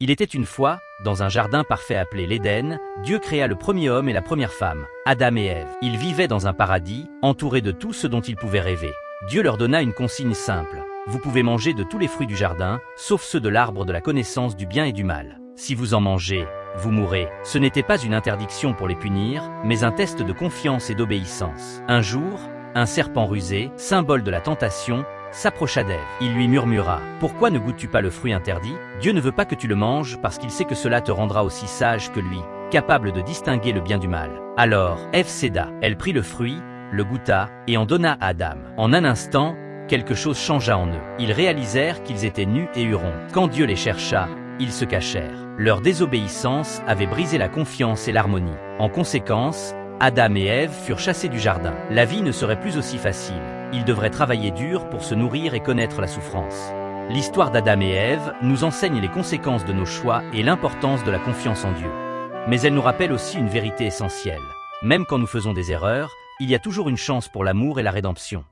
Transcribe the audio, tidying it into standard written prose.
Il était une fois, dans un jardin parfait appelé l'Éden, Dieu créa le premier homme et la première femme, Adam et Ève. Ils vivaient dans un paradis, entourés de tout ce dont ils pouvaient rêver. Dieu leur donna une consigne simple. Vous pouvez manger de tous les fruits du jardin, sauf ceux de l'arbre de la connaissance du bien et du mal. Si vous en mangez, vous mourrez. Ce n'était pas une interdiction pour les punir, mais un test de confiance et d'obéissance. Un jour, un serpent rusé, symbole de la tentation, s'approcha d'Ève. Il lui murmura « Pourquoi ne goûtes-tu pas le fruit interdit? Dieu ne veut pas que tu le manges parce qu'il sait que cela te rendra aussi sage que lui, capable de distinguer le bien du mal. » Alors, Ève céda. Elle prit le fruit, le goûta et en donna à Adam. En un instant, quelque chose changea en eux. Ils réalisèrent qu'ils étaient nus et hurons. Quand Dieu les chercha, ils se cachèrent. Leur désobéissance avait brisé la confiance et l'harmonie. En conséquence, Adam et Ève furent chassés du jardin. La vie ne serait plus aussi facile. Ils devraient travailler dur pour se nourrir et connaître la souffrance. L'histoire d'Adam et Ève nous enseigne les conséquences de nos choix et l'importance de la confiance en Dieu. Mais elle nous rappelle aussi une vérité essentielle. Même quand nous faisons des erreurs, il y a toujours une chance pour l'amour et la rédemption.